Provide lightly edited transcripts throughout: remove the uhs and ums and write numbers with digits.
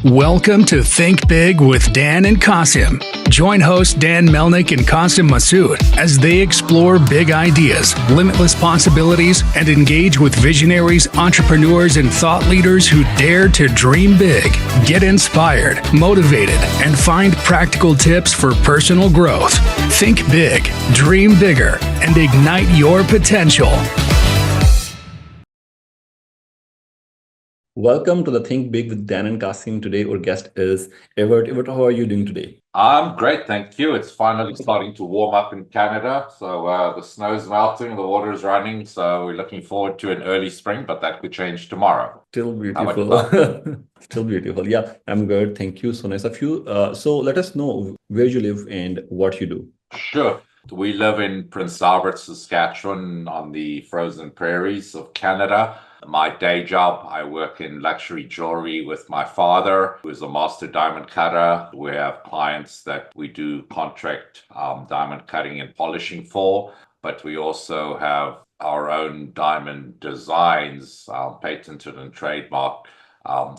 Welcome to Think Big with Dan and Qasim. Join hosts Dan Melnick and Qasim Masood as they explore big ideas, limitless possibilities, and engage with visionaries, entrepreneurs, and thought leaders who dare to dream big, get inspired, motivated, and find practical tips for personal growth. Think big, dream bigger, and ignite your potential. Welcome to the Think Big with Dan and Qasim. Today, our guest is Evert. Evert, how are you doing today? I'm great, thank you. It's finally starting to warm up in Canada. So the snow's melting, the water is running. So we're looking forward to an early spring, but that could change tomorrow. Still How about beautiful. Still beautiful. Yeah, I'm good. Thank you. So nice of you. So let us know where you live and what you do. Sure. We live in Prince Albert, Saskatchewan, on the frozen prairies of Canada. My day job, I work in luxury jewelry with my father, who is a master diamond cutter. We have clients that we do contract diamond cutting and polishing for, but we also have our own diamond designs, patented and trademarked,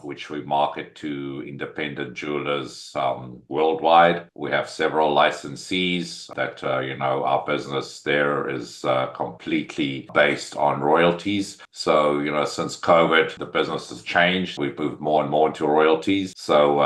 which we market to independent jewelers worldwide. We have several licensees that, our business there is completely based on royalties. So, since COVID, the business has changed. We've moved more and more into royalties. So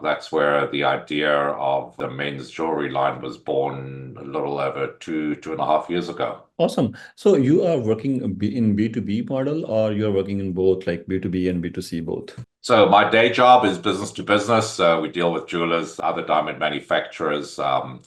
that's where the idea of the men's jewelry line was born a little over two and a half years ago. Awesome. So you are working in B2B model, or you're working in both, like B2B and B2C both? So my day job is business to business. We deal with jewelers, other diamond manufacturers,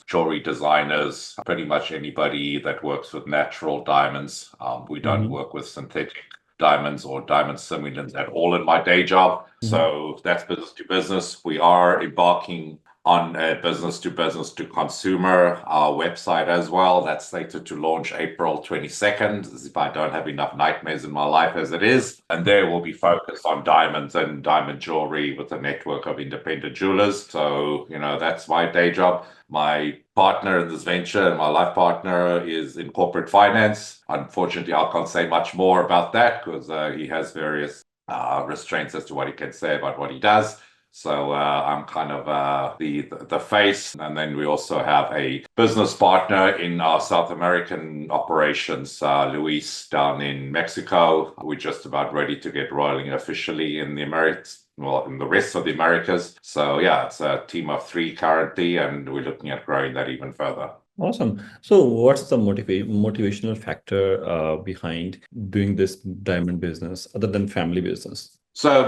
jewelry designers, pretty much anybody that works with natural diamonds. We don't work with synthetic diamonds or diamond simulants at all in my day job. So that's business to business. We are embarking on a business to consumer website as well. That's slated to launch April 22nd, as if I don't have enough nightmares in my life as it is. And there will be focused on diamonds and diamond jewelry with a network of independent jewelers. So, that's my day job. My partner in this venture and my life partner is in corporate finance. Unfortunately, I can't say much more about that because he has various restraints as to what he can say about what he does. So I'm kind of the face. And then we also have a business partner in our South American operations, Luis, down in Mexico. We're just about ready to get rolling officially in the Americas, well, in the rest of the Americas. So yeah, it's a team of 3 currently, and we're looking at growing that even further. Awesome. So what's the motivational factor behind doing this diamond business other than family business? So,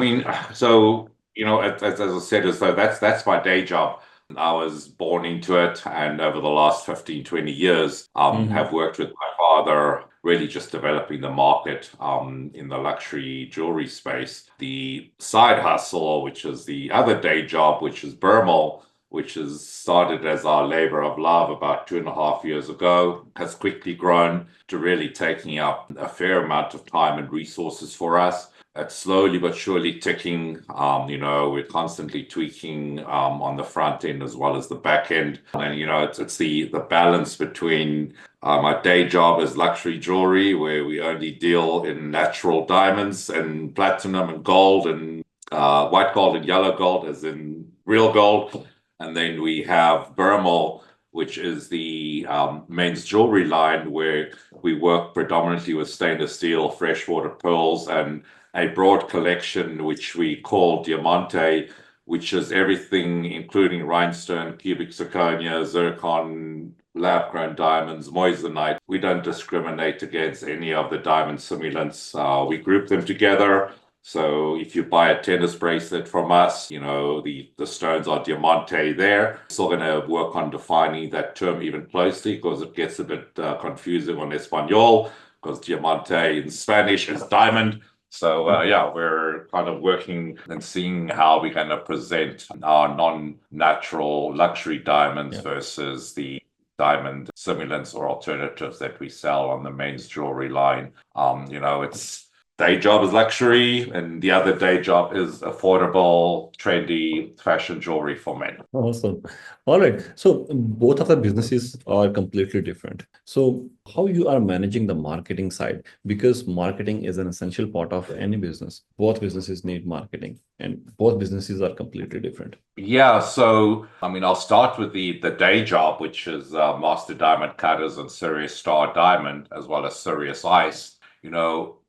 as I said, that's my day job. I was born into it, and over the last 15, 20 years, have worked with my father, really just developing the market in the luxury jewelry space. The side hustle, which is the other day job, which is Bermel, which has started as our labor of love about 2.5 years ago, has quickly grown to really taking up a fair amount of time and resources for us. It's slowly but surely ticking. We're constantly tweaking on the front end as well as the back end. And, it's the balance between my day job as luxury jewelry, where we only deal in natural diamonds and platinum and gold and white gold and yellow gold, as in real gold. And then we have Bermel, which is the men's jewelry line, where we work predominantly with stainless steel, freshwater pearls, and a broad collection which we call Diamante, which is everything including rhinestone, cubic zirconia, zircon, lab-grown diamonds, moissanite. We don't discriminate against any of the diamond simulants. We group them together. So if you buy a tennis bracelet from us, the stones are Diamante there. Still going to work on defining that term even closely because it gets a bit confusing on Espanol, because Diamante in Spanish is diamond. So we're kind of working and seeing how we're going to present our non-natural luxury diamonds versus the diamond simulants or alternatives that we sell on the men's jewelry line. day job is luxury, and the other day job is affordable, trendy fashion jewelry for men. Awesome. All right. So both of the businesses are completely different. So how you are managing the marketing side? Because marketing is an essential part of any business. Both businesses need marketing, and both businesses are completely different. Yeah, so I mean, I'll start with the day job, which is Master Diamond Cutters and Sirius Star Diamond, as well as Sirius Ice.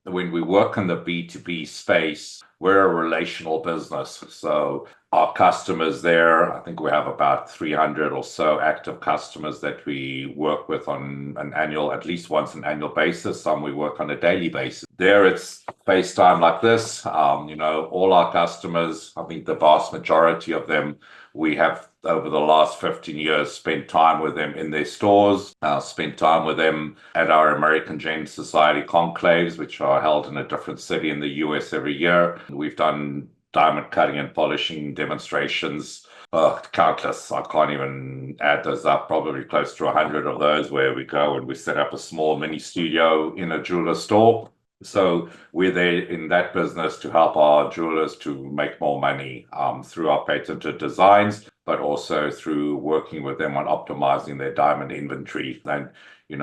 When we work in the B2B space, we're a relational business. So our customers there, I think we have about 300 or so active customers that we work with on at least once an annual basis. Some we work on a daily basis. There it's FaceTime like this. All our customers, I think the vast majority of them, we have over the last 15 years spent time with them in their stores, spent time with them at our American Gem Society conclaves, which are held in a different city in the US every year. We've done diamond cutting and polishing demonstrations, countless. I can't even add those up, probably close to 100 of those, where we go and we set up a small mini studio in a jeweler store. So we're there in that business to help our jewelers to make more money through our patented designs, but also through working with them on optimizing their diamond inventory. And, we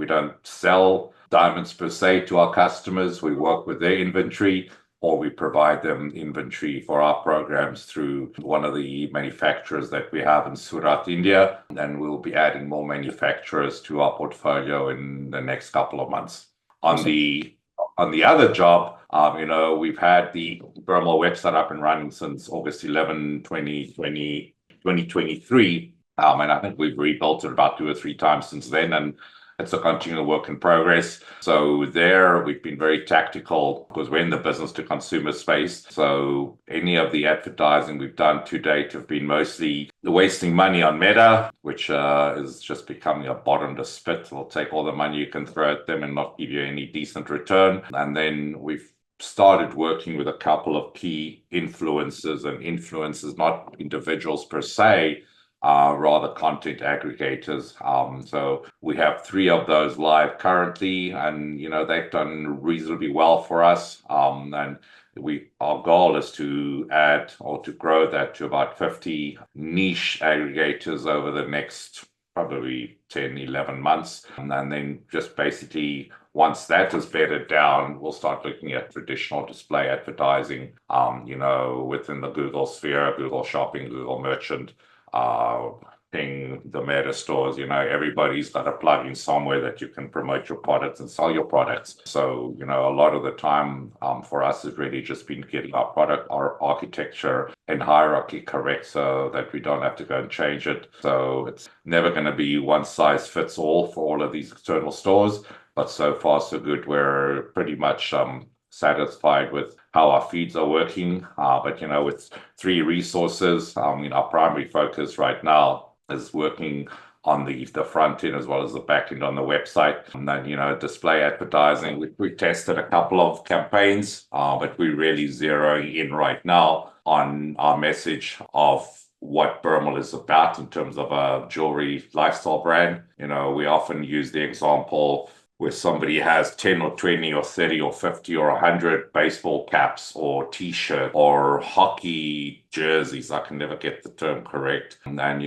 don't sell diamonds per se to our customers. We work with their inventory, or we provide them inventory for our programs through one of the manufacturers that we have in Surat, India. And we'll be adding more manufacturers to our portfolio in the next couple of months. On the other job, we've had the Bermel website up and running since August 11, 2023. And I think we've rebuilt it about 2 or 3 times since then. And it's a continual work in progress. So there we've been very tactical because we're in the business to consumer space. So any of the advertising we've done to date have been mostly wasting money on Meta, which is just becoming a bottomless pit. It'll take all the money you can throw at them and not give you any decent return. And then we've started working with a couple of key influencers, not individuals per se, rather content aggregators. So we have 3 of those live currently, and they've done reasonably well for us. And our goal is to add or to grow that to about 50 niche aggregators over the next probably 10, 11 months. And then just basically once that is bedded down, we'll start looking at traditional display advertising, within the Google sphere, Google Shopping, Google Merchant, Bing, the Meta stores. Everybody's got a plug-in somewhere that you can promote your products and sell your products. So, a lot of the time for us has really just been getting our architecture and hierarchy correct so that we don't have to go and change it. So it's never going to be one size fits all for all of these external stores. But so far, so good. We're pretty much satisfied with how our feeds are working. But with 3 resources, our primary focus right now is working on the front end as well as the back end on the website. And then, display advertising. We tested a couple of campaigns, but we're really zeroing in right now on our message of what Bermel is about in terms of a jewelry lifestyle brand. We often use the example where somebody has 10 or 20 or 30 or 50 or 100 baseball caps or t-shirt or hockey jerseys. I can never get the term correct. And then,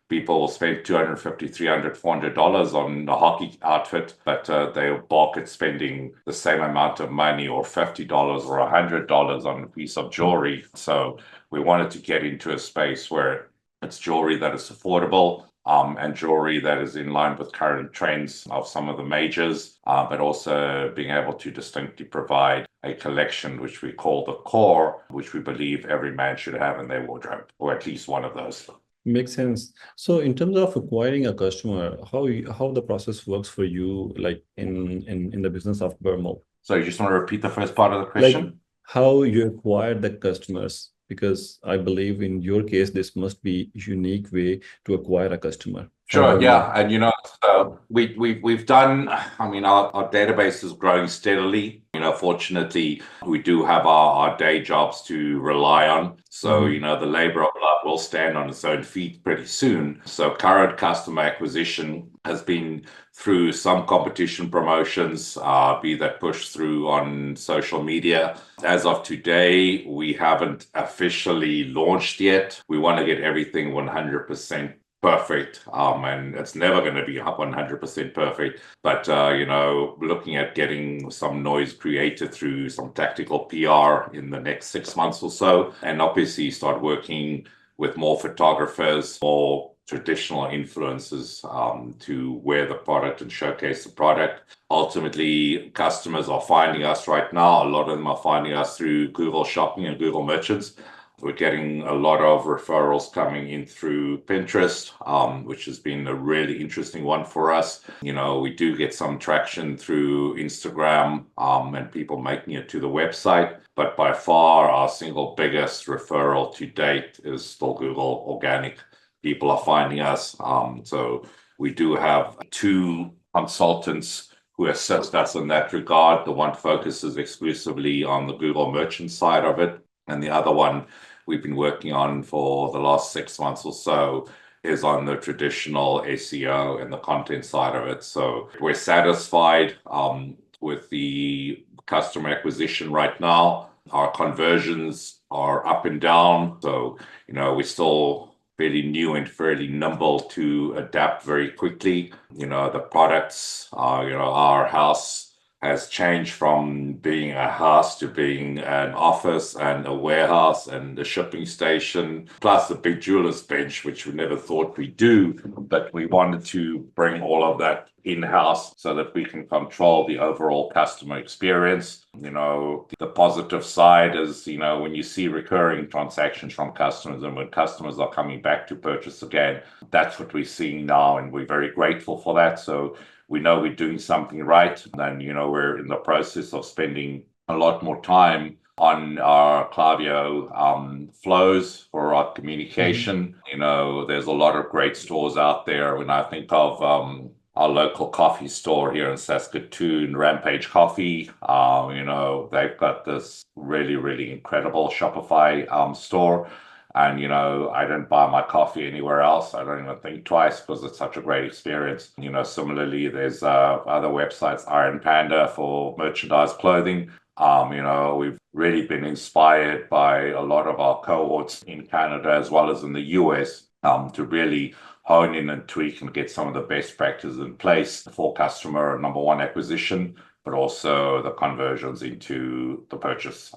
people will spend $250, $300, $400 on a hockey outfit, but they'll balk at spending the same amount of money or $50 or $100 on a piece of jewelry. So we wanted to get into a space where it's jewelry that is affordable, and jewelry that is in line with current trends of some of the majors, but also being able to distinctly provide a collection which we call the core, which we believe every man should have in their wardrobe, or at least one of those. Makes sense. So in terms of acquiring a customer, how the process works for you, like in the business of Bermel? So you just want to repeat the first part of the question? Like how you acquire the customers, because I believe in your case, this must be a unique way to acquire a customer. Sure, yeah, and so we've done. I mean, our database is growing steadily. Fortunately, we do have our day jobs to rely on. So the labor of love will stand on its own feet pretty soon. So current customer acquisition has been through some competition promotions, be that pushed through on social media. As of today, we haven't officially launched yet. We want to get everything 100% perfect, and it's never going to be 100% perfect, but looking at getting some noise created through some tactical PR in the next 6 months or so, and obviously start working with more photographers, more traditional influencers, to wear the product and showcase the product. Ultimately, customers are finding us right now. A lot of them are finding us through Google Shopping and Google Merchants. We're getting a lot of referrals coming in through Pinterest, which has been a really interesting one for us. We do get some traction through Instagram, and people making it to the website. But by far, our single biggest referral to date is still Google organic. People are finding us. So we do have 2 consultants who assist us in that regard. The one focuses exclusively on the Google Merchant side of it, and the other one we've been working on for the last 6 months or so is on the traditional SEO and the content side of it. So we're satisfied with the customer acquisition right now. Our conversions are up and down. So, we're still fairly new and fairly nimble to adapt very quickly. The products, our house has changed from being a house to being an office and a warehouse and a shipping station, plus a big jeweler's bench, which we never thought we'd do. But we wanted to bring all of that in-house so that we can control the overall customer experience. The positive side is, when you see recurring transactions from customers and when customers are coming back to purchase again, that's what we're seeing now, and we're very grateful for that. So we know we're doing something right, and we're in the process of spending a lot more time on our Klaviyo flows for our communication. There's a lot of great stores out there. When I think of our local coffee store here in Saskatoon, Rampage Coffee, they've got this really, really incredible Shopify store. And, I don't buy my coffee anywhere else. I don't even think twice because it's such a great experience. Similarly, there's other websites, Iron Panda for merchandise clothing. We've really been inspired by a lot of our cohorts in Canada as well as in the US to really hone in and tweak and get some of the best practices in place for customer number one acquisition, but also the conversions into the purchase,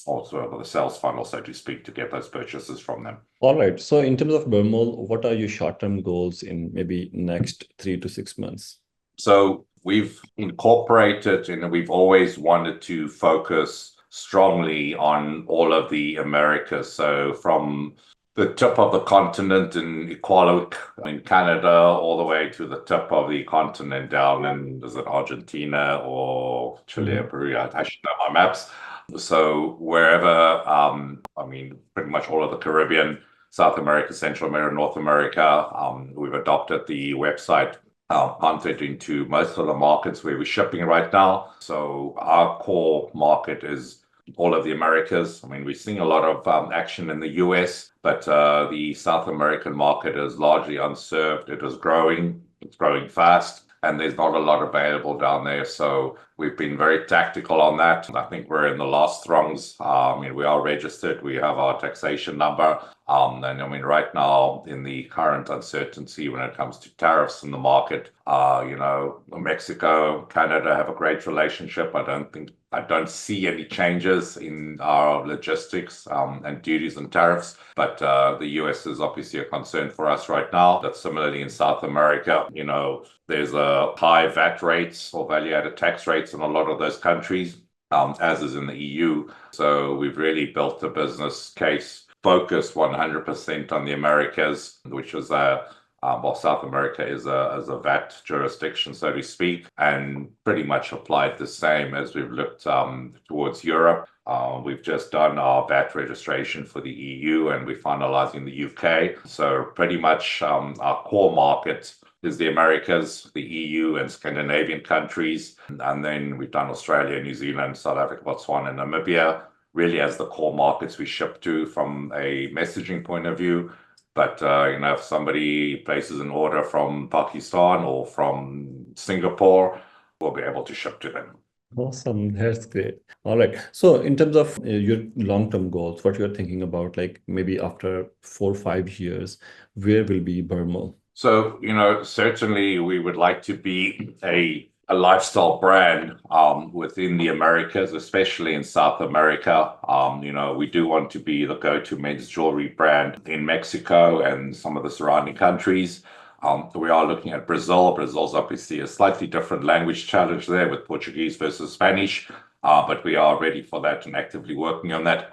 also the sales funnel, so to speak, to get those purchases from them. All right. So in terms of Bermel, what are your short-term goals in maybe next 3 to 6 months? So we've incorporated, and we've always wanted to focus strongly on all of the Americas. So from the tip of the continent in Iqaluit in Canada, all the way to the tip of the continent down in, is it Argentina or Chile or Peru? I should know my maps. So wherever, pretty much all of the Caribbean, South America, Central America, North America, we've adopted the website content into most of the markets where we're shipping right now. So our core market is all of the Americas. We're seeing a lot of action in the US, but the South American market is largely unserved. It is growing. It's growing fast, and there's not a lot available down there. So we've been very tactical on that. I think we're in the last throngs. We are registered. We have our taxation number. Right now, in the current uncertainty when it comes to tariffs in the market, Mexico, Canada have a great relationship. I don't see any changes in our logistics and duties and tariffs, but the US is obviously a concern for us right now. That's similarly in South America. There's a high VAT rates or value-added tax rates in a lot of those countries, as is in the EU. So we've really built a business case focused 100% on the Americas, which is a While South America is a VAT jurisdiction, so to speak, and pretty much applied the same as we've looked towards Europe. We've just done our VAT registration for the EU, and we're finalizing the UK. So pretty much our core market is the Americas, the EU, and Scandinavian countries. And then we've done Australia, New Zealand, South Africa, Botswana, and Namibia, really as the core markets we ship to from a messaging point of view. But, if somebody places an order from Pakistan or from Singapore, we'll be able to ship to them. Awesome. That's great. All right. So in terms of your long-term goals, what you're thinking about, like maybe after 4 or 5 years, where will be Bermel? So, certainly we would like to be a lifestyle brand within the Americas, especially in South America. We do want to be the go-to men's jewelry brand in Mexico and some of the surrounding countries. We are looking at Brazil. Brazil's obviously a slightly different language challenge there with Portuguese versus Spanish, but we are ready for that and actively working on that.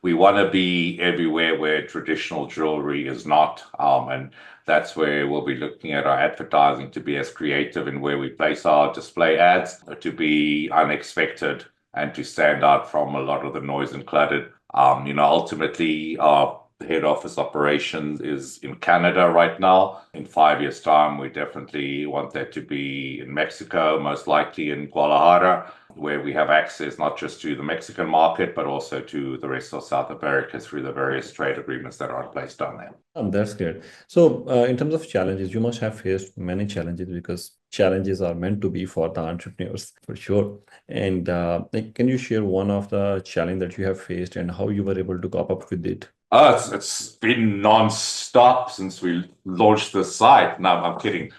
We want to be everywhere where traditional jewelry is not, and that's where we'll be looking at our advertising to be as creative in where we place our display ads, to be unexpected and to stand out from a lot of the noise and cluttered. Ultimately, our head office operations is in Canada right now. In 5 years' time, we definitely want that to be in Mexico, most likely in Guadalajara, where we have access not just to the Mexican market, but also to the rest of South America through the various trade agreements that are in place down there. That's good. So in terms of challenges, you must have faced many challenges because challenges are meant to be for the entrepreneurs, for sure. And can you share one of the challenge that you have faced and how you were able to cope up with it? It's been non-stop since we launched the site. No, I'm kidding.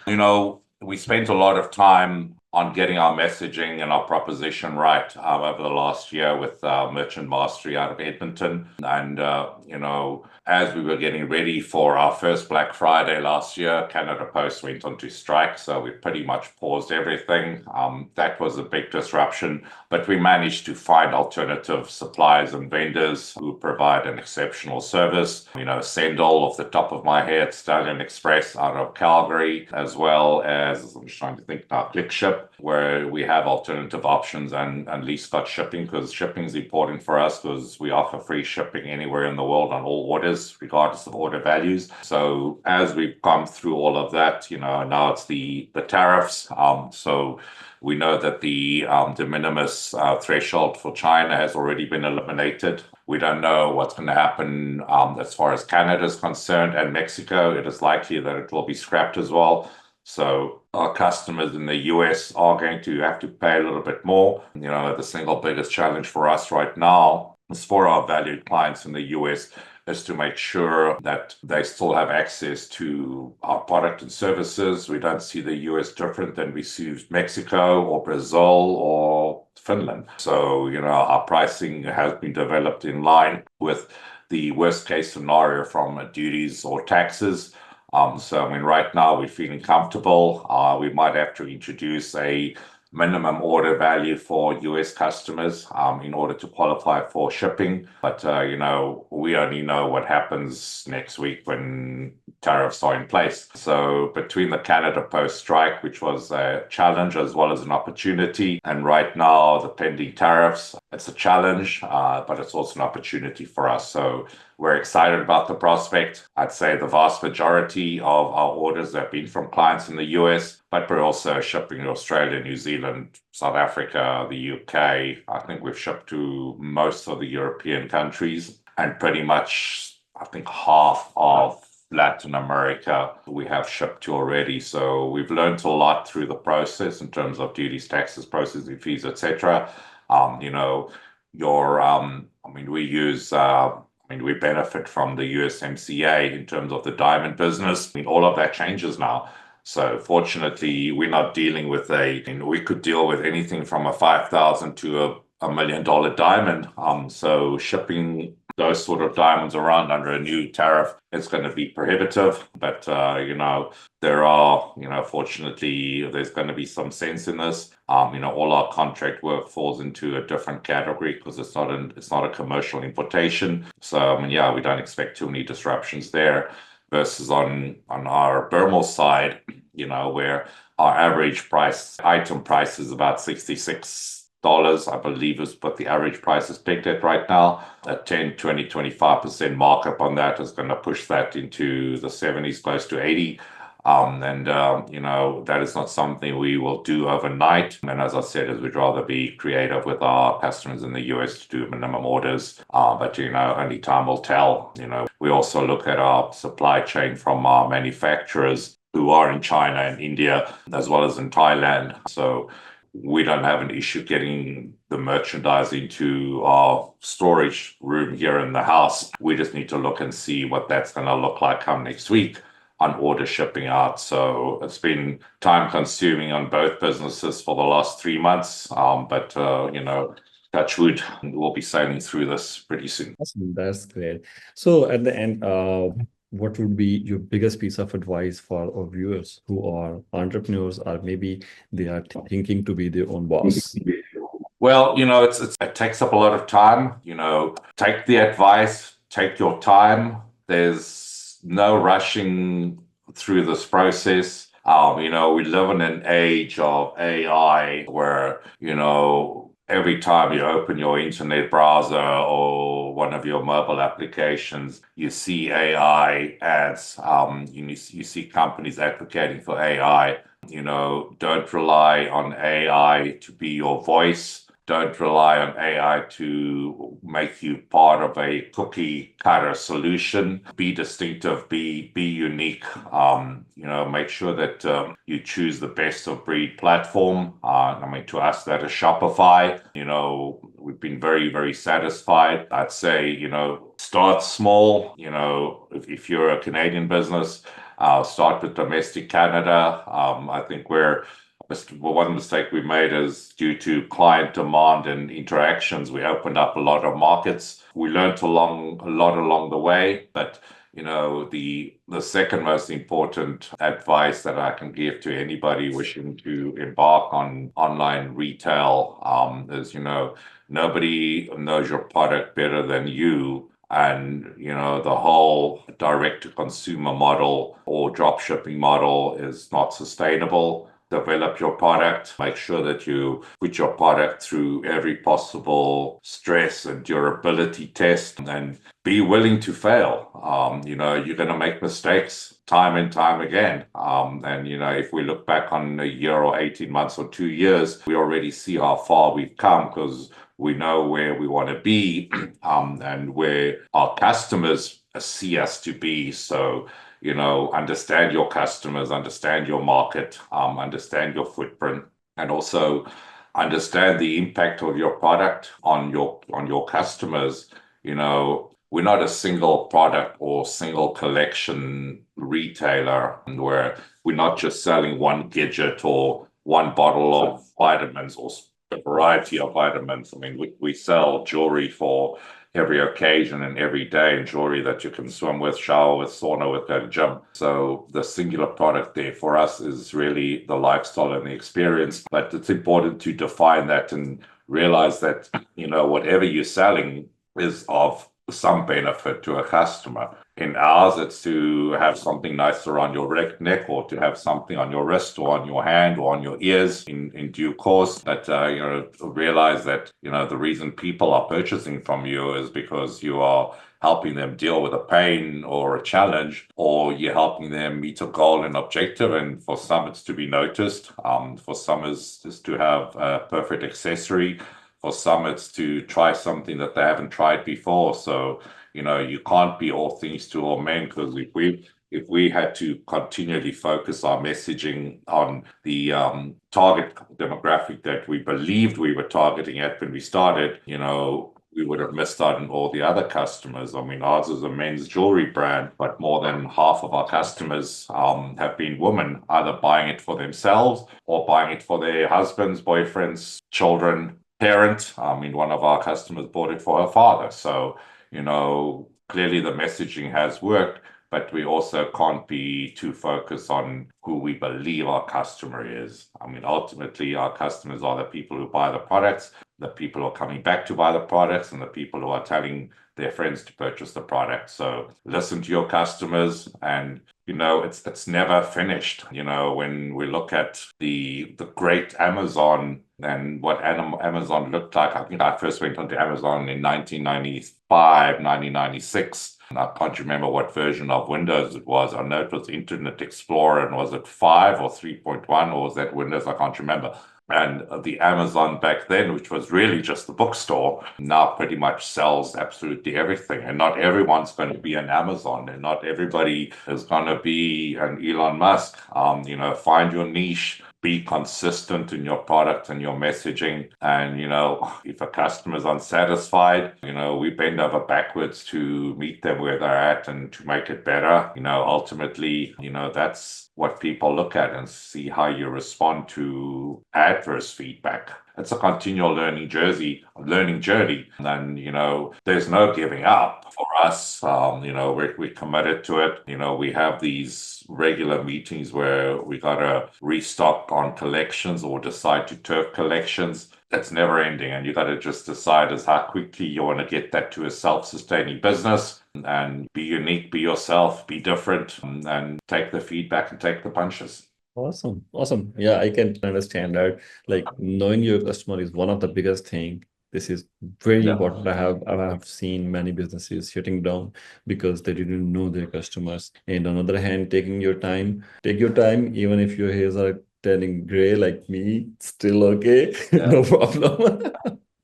We spent a lot of time on getting our messaging and our proposition right over the last year with Merchant Mastery out of Edmonton. And, as we were getting ready for our first Black Friday last year, Canada Post went onto strike. So we pretty much paused everything. That was a big disruption, but we managed to find alternative suppliers and vendors who provide an exceptional service. Sendall off the top of my head, Stallion Express out of Calgary, as well as, I'm just trying to think now, ClickShip, where we have alternative options and at least got shipping, because shipping is important for us because we offer free shipping anywhere in the world on all orders, regardless of order values. So as we've come through all of that, now it's the tariffs. So we know that the de minimis threshold for China has already been eliminated. We don't know what's going to happen as far as Canada is concerned and Mexico. It is likely that it will be scrapped as well. So our customers in the US are going to have to pay a little bit more. The single biggest challenge for us right now is for our valued clients in the US is to make sure that they still have access to our product and services. We don't see the US different than we see Mexico or Brazil or Finland. So, our pricing has been developed in line with the worst case scenario from duties or taxes. Right now we're feeling comfortable. We might have to introduce a minimum order value for US customers in order to qualify for shipping. But, we only know what happens next week when tariffs are in place. So between the Canada Post strike, which was a challenge as well as an opportunity, and right now the pending tariffs, it's a challenge, but it's also an opportunity for us. So we're excited about the prospect. I'd say the vast majority of our orders have been from clients in the US, but we're also shipping to Australia, New Zealand, South Africa, the UK. I think we've shipped to most of the European countries, and pretty much, I think, half of Latin America we have shipped to already. So we've learned a lot through the process in terms of duties, taxes, processing fees, etc. We benefit from the USMCA in terms of the diamond business. All of that changes now. So fortunately, we're not dealing with we could deal with anything from a $5,000 to a $1 million diamond. So shipping those sort of diamonds around under a new tariff is going to be prohibitive. But, fortunately, there's going to be some sense in this. All our contract work falls into a different category because it's not a commercial importation. So, we don't expect too many disruptions there. versus on our Bermel side, where our average item price is about $66, I believe is what the average price is pegged at right now. A 10, 20, 25% markup on that is going to push that into the 70s, close to 80. That is not something we will do overnight. And as I said, we'd rather be creative with our customers in the US to do minimum orders. But only time will tell. We also look at our supply chain from our manufacturers who are in China and India, as well as in Thailand. So we don't have an issue getting the merchandise into our storage room here in the house. We just need to look and see what that's going to look like come next week on order shipping out. So it's been time consuming on both businesses for the last 3 months. But touch wood, we'll be sailing through this pretty soon. Awesome. That's great. So at the end, what would be your biggest piece of advice for our viewers who are entrepreneurs or maybe they are thinking to be their own boss? Well, it takes up a lot of time. Take the advice, take your time. There's no rushing through this process. We live in an age of AI where, every time you open your internet browser or one of your mobile applications, you see AI ads. You see companies advocating for AI. Don't rely on AI to be your voice. Don't rely on AI to make you part of a cookie cutter solution. Be distinctive, be unique. Make sure that you choose the best of breed platform. To us, that is Shopify. We've been very, very satisfied. I'd say, start small. If you're a Canadian business, start with domestic Canada. I think one mistake we made is due to client demand and interactions, we opened up a lot of markets. We learned a lot along the way, but the second most important advice that I can give to anybody wishing to embark on online retail is, nobody knows your product better than you. And, the whole direct-to-consumer model or drop shipping model is not sustainable. Develop your product, make sure that you put your product through every possible stress and durability test, and be willing to fail. You're going to make mistakes time and time again. If we look back on a year or 18 months or 2 years, we already see how far we've come because we know where we want to be and where our customers see us to be. So, understand your customers, understand your market, understand your footprint, and also understand the impact of your product on your customers. We're not a single product or single collection retailer where we're not just selling one gadget or one bottle of vitamins or a variety of vitamins. We sell jewelry for every occasion and every day, and jewelry that you can swim with, shower with, sauna with, go to gym. So the singular product there for us is really the lifestyle and the experience. But it's important to define that and realize that, whatever you're selling is of some benefit to a customer. In ours, it's to have something nice around your neck, or to have something on your wrist or on your hand or on your ears in due course. That realize that the reason people are purchasing from you is because you are helping them deal with a pain or a challenge, or you're helping them meet a goal and objective. And for some, it's to be noticed. For some, it's just to have a perfect accessory. For some, it's to try something that they haven't tried before. So, you can't be all things to all men, because if we had to continually focus our messaging on the target demographic that we believed we were targeting at when we started, we would have missed out on all the other customers. Ours is a men's jewelry brand, but more than half of our customers have been women, either buying it for themselves or buying it for their husbands, boyfriends, children, parent. One of our customers bought it for her father. So, clearly the messaging has worked. but we also can't be too focused on who we believe our customer is. I mean, ultimately, our customers are the people who buy the products, the people who are coming back to buy the products, and the people who are telling their friends to purchase the product. So listen to your customers, and it's never finished. When we look at the great Amazon and what Amazon looked like, I think I first went onto Amazon in 1995, 1996. And I can't remember what version of Windows it was. I know it was Internet Explorer, and was it 5 or 3.1, or was that Windows? I can't remember. And the Amazon back then, which was really just the bookstore, now pretty much sells absolutely everything. And not everyone's going to be an Amazon, and not everybody is going to be an Elon Musk. Find your niche. Be consistent in your product and your messaging. And, if a customer is unsatisfied, we bend over backwards to meet them where they're at and to make it better. Ultimately, that's what people look at and see how you respond to adverse feedback. It's a continual learning journey. And, there's no giving up for us. We're committed to it. We have these regular meetings where we got to restock on collections or decide to turf collections. That's never ending. And you got to just decide as how quickly you want to get that to a self-sustaining business, and be unique, be yourself, be different, and take the feedback and take the punches. Awesome. Awesome. Yeah, I can understand that. Like, knowing your customer is one of the biggest thing. This is very important. I have seen many businesses shutting down because they didn't know their customers. And on the other hand, take your time, even if your hairs are turning gray like me, still okay. No problem.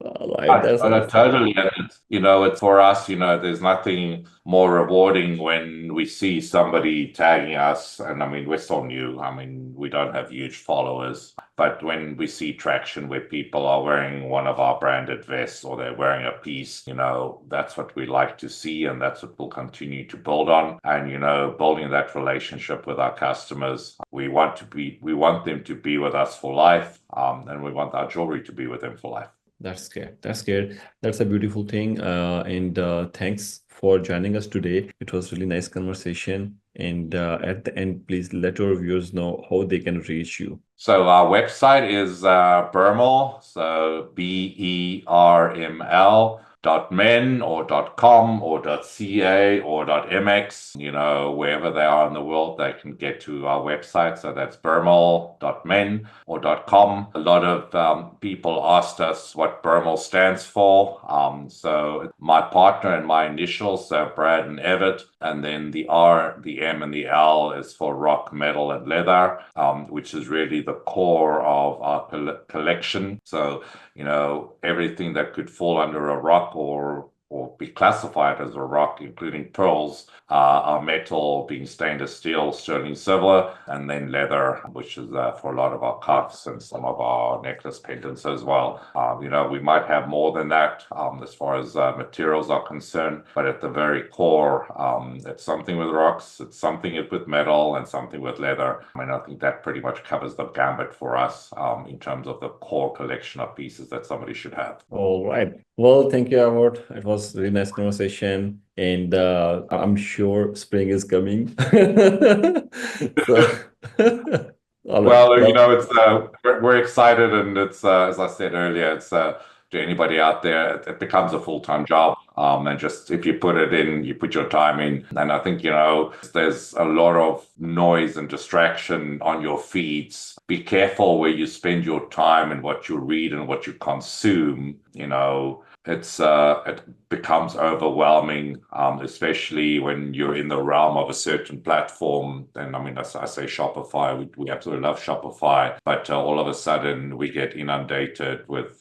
All right, that's awesome. Totally. And it's for us, there's nothing more rewarding when we see somebody tagging us. And I mean, we're still new. I mean, we don't have huge followers, but when we see traction where people are wearing one of our branded vests, or they're wearing a piece, that's what we like to see. And that's what we'll continue to build on. And, building that relationship with our customers, we want them to be with us for life. And we want our jewelry to be with them for life. That's good. That's a beautiful thing. And thanks for joining us today. It was really nice conversation. And at the end, please let our viewers know how they can reach you. So our website is Bermel, so BERML .men or .com or .ca or .mx, wherever they are in the world, they can get to our website. So that's bermel.men or .com. A lot of people asked us what Bermel stands for. So my partner and my initials, so Brad and Evert, and then the R, the M, and the L is for rock, metal, and leather, which is really the core of our collection. So, everything that could fall under a rock or be classified as a rock, including pearls, are metal, being stainless steel, sterling silver, and then leather, which is for a lot of our cuffs and some of our necklace pendants as well. We might have more than that as far as materials are concerned, but at the very core, it's something with rocks, it's something with metal, and something with leather. I mean, I think that pretty much covers the gambit for us in terms of the core collection of pieces that somebody should have. All right. Well, thank you, Evert. It was a really nice conversation, and I'm sure spring is coming. So, all right. Well, it's we're excited, and it's as I said earlier, it's to anybody out there, it becomes a full-time job. And just if you put it in, you put your time in, and I think there's a lot of noise and distraction on your feeds. Be careful where you spend your time and what you read and what you consume. It becomes overwhelming, especially when you're in the realm of a certain platform. And I mean, I say Shopify, we absolutely love Shopify, but all of a sudden we get inundated with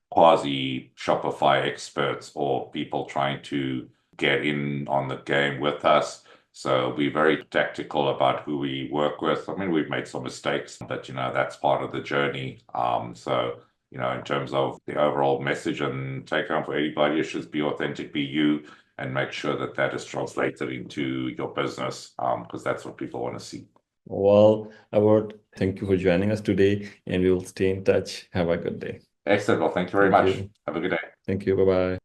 quasi Shopify experts or people trying to get in on the game with us. So be very tactical about who we work with. I mean, we've made some mistakes, but that's part of the journey. In terms of the overall message and take home for anybody, it should be authentic, be you, and make sure that that is translated into your business, because that's what people want to see. Well, Evert, thank you for joining us today, and we will stay in touch. Have a good day. Excellent. Well, thank you very much. Have a good day. Thank you. Bye-bye.